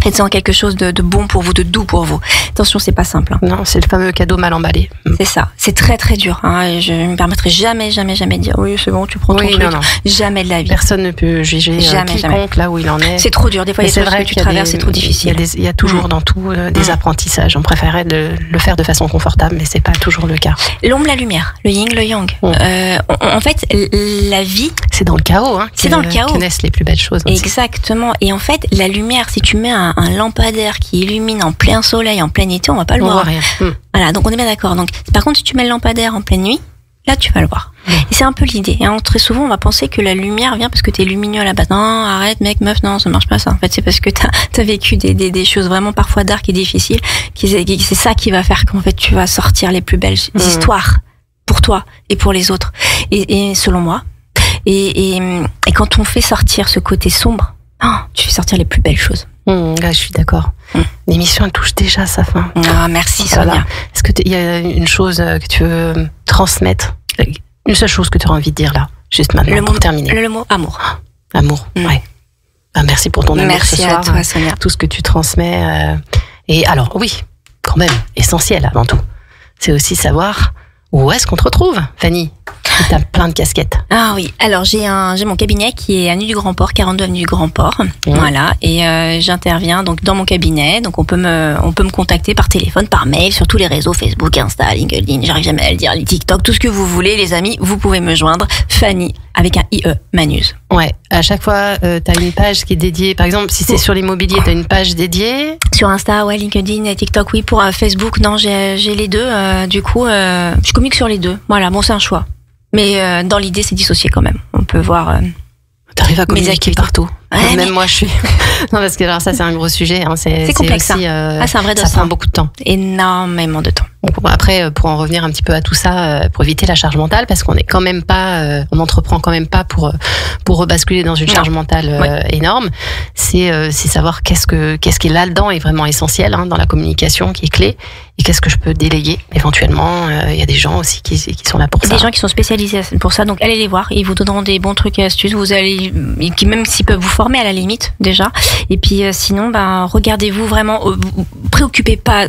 Faites-en quelque chose de bon pour vous, de doux pour vous. Attention, c'est pas simple. Hein. Non, c'est le fameux cadeau mal emballé. C'est ça. C'est très très dur. Hein. Je me permettrai jamais de dire oui, c'est bon, tu prends ton truc. Non. Jamais de la vie. Personne ne peut juger quiconque là où il en est. C'est trop dur. Des fois, il y a des choses que tu traverses, c'est trop difficile. Il y a toujours dans tout des apprentissages. On préférait le faire de façon confortable, mais c'est pas toujours le cas. L'ombre, la lumière, le yin, le yang. En fait, la vie. C'est dans le chaos. Hein, c'est dans le chaos. Que naissent les plus belles choses. Aussi. Exactement. Et en fait, la lumière, si tu mets un lampadaire qui illumine en plein soleil, en plein été, on va pas le voir. Voit rien. Voilà, donc on est bien d'accord. Donc, par contre, si tu mets le lampadaire en pleine nuit, là, tu vas le voir. Et c'est un peu l'idée. Et très souvent, on va penser que la lumière vient parce que t'es lumineux à la base. Non, arrête, mec, meuf, non, ça marche pas ça. En fait, c'est parce que t'as vécu des choses vraiment parfois dark et difficiles. C'est ça qui va faire qu'en fait, tu vas sortir les plus belles histoires pour toi et pour les autres. Et selon moi. Et quand on fait sortir ce côté sombre, tu fais sortir les plus belles choses. Là, je suis d'accord. L'émission, elle touche déjà à sa fin. Merci, Sonia. Est-ce qu'il y a une chose que tu veux transmettre? Une seule chose que tu auras envie de dire là, juste maintenant, pour terminer. Le mot amour. Amour, ouais. Merci pour ton amour merci ce soir. Merci à toi, Sonia. Tout ce que tu transmets. Et alors, oui, quand même, essentiel avant tout. C'est aussi savoir où est-ce qu'on te retrouve, Fanny. T'as plein de casquettes. Ah oui, alors j'ai mon cabinet qui est avenue du Grand Port, 42 avenue du Grand Port. Voilà, et j'interviens donc dans mon cabinet. Donc on peut me contacter par téléphone, par mail, sur tous les réseaux, Facebook, Insta, LinkedIn, j'arrive jamais à le dire, les TikTok, tout ce que vous voulez, les amis, vous pouvez me joindre. Fanny avec un IE, Manuse. Ouais, à chaque fois t'as une page qui est dédiée. Par exemple, si c'est sur l'immobilier, t'as une page dédiée. Sur Insta, ouais, LinkedIn et TikTok, oui. Pour Facebook, non, j'ai les deux. Du coup, je communique sur les deux. Voilà, bon, c'est un choix. Mais dans l'idée, c'est dissocié quand même. On peut voir. T'arrives à communiquer partout. Ouais, même moi, je suis. Non, parce que alors ça, c'est un gros sujet. Hein. C'est complexe. Aussi, c'est un vrai dossier. Ça prend beaucoup de temps. Énormément de temps. Après, pour en revenir un petit peu à tout ça, pour éviter la charge mentale, parce qu'on est quand même pas, on n'entreprend quand même pas pour rebasculer dans une charge mentale énorme. C'est savoir qu'est-ce qui est là-dedans est vraiment essentiel dans la communication, qui est clé, et qu'est-ce que je peux déléguer éventuellement. Il y a des gens aussi qui sont là pour ça. Des gens qui sont spécialisés pour ça, donc allez les voir. Ils vous donneront des bons trucs et astuces. Vous allez, qui même s'ils peuvent vous former à la limite déjà. Et puis sinon, regardez-vous vraiment. Vous préoccupez pas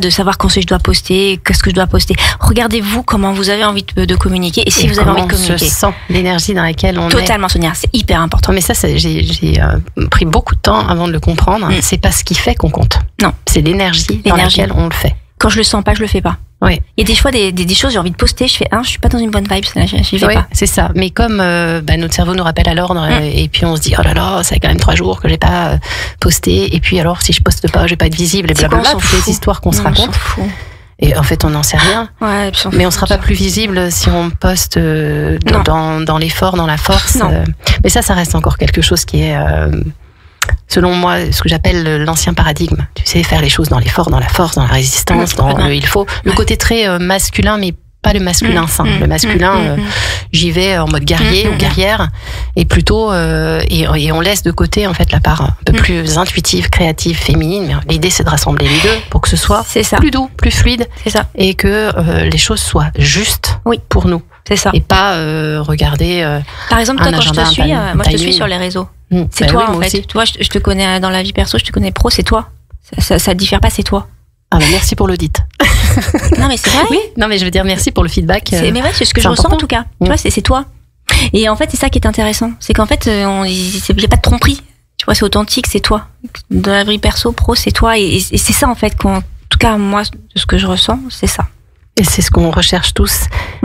de savoir quand je dois poster, qu'est-ce que je dois poster. Regardez-vous comment vous avez envie de communiquer et si vous avez envie de communiquer. On se sent l'énergie dans laquelle on est. Totalement, Sonia, c'est hyper important. Mais ça, j'ai pris beaucoup de temps avant de le comprendre. C'est pas ce qui fait qu'on compte. Non, c'est l'énergie dans laquelle on le fait. Quand je le sens pas, je le fais pas. Oui. Il y a des fois des choses, j'ai envie de poster, je fais je suis pas dans une bonne vibe, j'y vais pas. C'est ça. Mais comme notre cerveau nous rappelle à l'ordre, et puis on se dit oh là là, ça fait quand même 3 jours que j'ai pas posté, et puis alors si je poste pas, je vais pas être visible, et blablabla, toutes les histoires qu'on se raconte. Et en fait, on n'en sait rien. Ouais, mais on sera pas plus visible si on poste dans l'effort, dans la force. Mais ça reste encore quelque chose qui est selon moi, ce que j'appelle l'ancien paradigme. Tu sais, faire les choses dans l'effort, dans la force, dans la résistance, dans le il faut. Le côté très masculin, mais pas le masculin sain. Le masculin, j'y vais en mode guerrier ou guerrière, et plutôt et on laisse de côté en fait la part un peu plus intuitive, créative, féminine. Mais l'idée c'est de rassembler les deux pour que ce soit plus doux, plus fluide, et que les choses soient justes pour nous. C'est ça. Et pas regarder. Par exemple, toi, quand je te suis, moi je te suis sur les réseaux. C'est toi en fait. Aussi. Tu vois, je te connais dans la vie perso, je te connais pro, c'est toi. Ça diffère pas, c'est toi. Ah bah merci pour l'audit. Non mais c'est vrai. Oui. Non mais je veux dire merci pour le feedback. Mais ouais, c'est ce que je ressens en tout cas. Tu vois, c'est toi. Et en fait, c'est ça qui est intéressant, c'est qu'en fait, il y a pas de tromperie. Tu vois, c'est authentique, c'est toi. Dans la vie perso, pro, c'est toi. Et c'est ça en fait, en tout cas moi, de ce que je ressens, c'est ça. Et c'est ce qu'on recherche tous.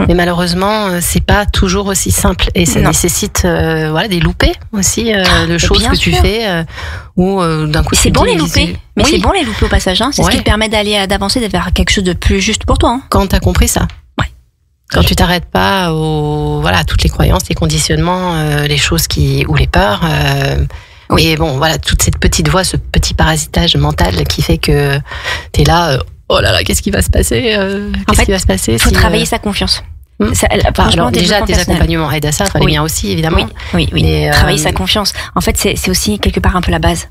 Mais malheureusement, c'est pas toujours aussi simple. Et ça nécessite des loupés aussi, de choses que tu fais. Ou d'un coup, c'est bon les loupés. Mais c'est bon les loupés au passage. Hein. C'est ce qui te permet d'avancer, vers quelque chose de plus juste pour toi. Hein. Quand t'as compris ça. Ouais. Quand tu t'arrêtes pas à toutes les croyances, les conditionnements, les choses ou les peurs. Et bon, voilà, toute cette petite voix, ce petit parasitage mental qui fait que t'es là... oh là là, qu'est-ce qui va se passer qui va se passer? Il faut travailler sa confiance. Alors déjà, tes accompagnements aident à ça, fallait bien aussi, évidemment. Oui. Mais, travailler sa confiance. En fait, c'est aussi quelque part un peu la base.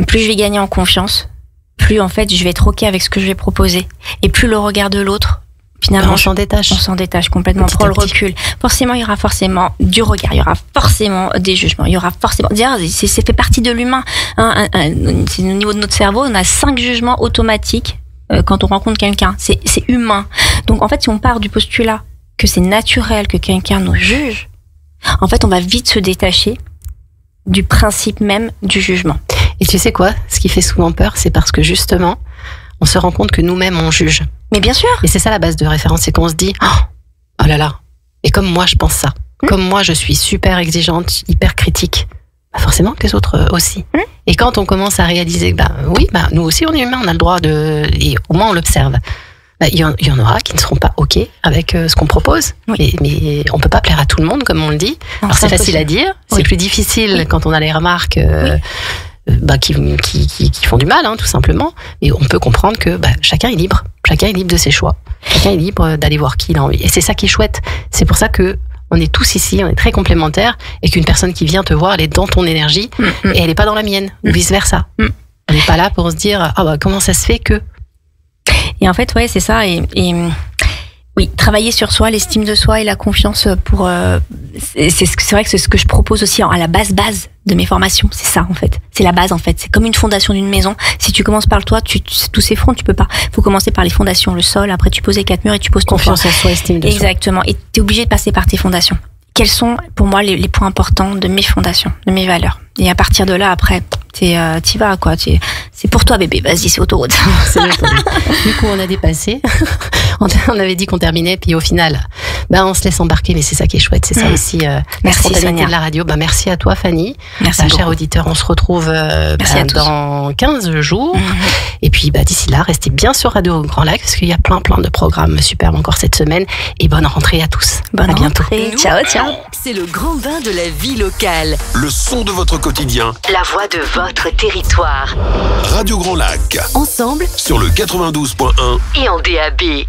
Plus je vais gagner en confiance, plus en fait je vais être OK avec ce que je vais proposer. Et plus le regard de l'autre, finalement, on s'en détache. On s'en détache complètement, on prend le recul. Forcément, il y aura forcément du regard, il y aura forcément des jugements, il y aura forcément... C'est fait partie de l'humain. C'est au niveau de notre cerveau, on a 5 jugements automatiques quand on rencontre quelqu'un, c'est humain. Donc en fait, si on part du postulat que c'est naturel que quelqu'un nous juge, en fait, on va vite se détacher du principe même du jugement. Et tu sais quoi? Ce qui fait souvent peur, c'est parce que justement, on se rend compte que nous-mêmes, on juge. Mais bien sûr. Et c'est ça la base de référence, c'est qu'on se dit oh là là, et comme moi, je pense ça. Comme moi, je suis super exigeante, hyper critique. Forcément que les autres aussi. Et quand on commence à réaliser que nous aussi on est humains, on a le droit et au moins on l'observe. Il y en aura qui ne seront pas OK avec ce qu'on propose. Mais on peut pas plaire à tout le monde, comme on le dit. Non, alors c'est facile à dire, c'est plus difficile quand on a les remarques qui font du mal, tout simplement. Et on peut comprendre que chacun est libre. Chacun est libre de ses choix. Chacun est libre d'aller voir qui il a envie. Et c'est ça qui est chouette. C'est pour ça que on est tous ici, on est très complémentaires, et qu'une personne qui vient te voir, elle est dans ton énergie, et elle n'est pas dans la mienne, ou vice-versa. On n'est pas là pour se dire, comment ça se fait que... Et en fait, c'est ça, et oui, travailler sur soi, l'estime de soi et la confiance pour... c'est vrai que c'est ce que je propose aussi à la base de mes formations, c'est ça en fait. C'est la base en fait, c'est comme une fondation d'une maison. Si tu commences par le toit, tous ces fronts, tu peux pas. Il faut commencer par les fondations, le sol, après tu poses les 4 murs et tu poses ton confiance en soi, estime de soi. Exactement, et tu es obligé de passer par tes fondations. Quels sont pour moi les points importants de mes fondations, de mes valeurs? Et à partir de là, après, t'y vas quoi. C'est pour toi bébé, vas-y, c'est autoroute. C'est vrai. Du coup, on a dépassé. On avait dit qu'on terminait, puis au final, on se laisse embarquer, mais c'est ça qui est chouette, c'est ça aussi la spontanéité de la radio. Merci à toi, Fanny. Merci, cher auditeur. On se retrouve dans 15 jours. Et puis, d'ici là, restez bien sur Radio Grand Lac, parce qu'il y a plein de programmes superbes encore cette semaine. Et bonne rentrée à tous. À bientôt. Ciao. C'est le grand bain de la vie locale. Le son de votre quotidien. La voix de votre territoire. Radio Grand Lac. Ensemble sur le 92.1 et en DAB.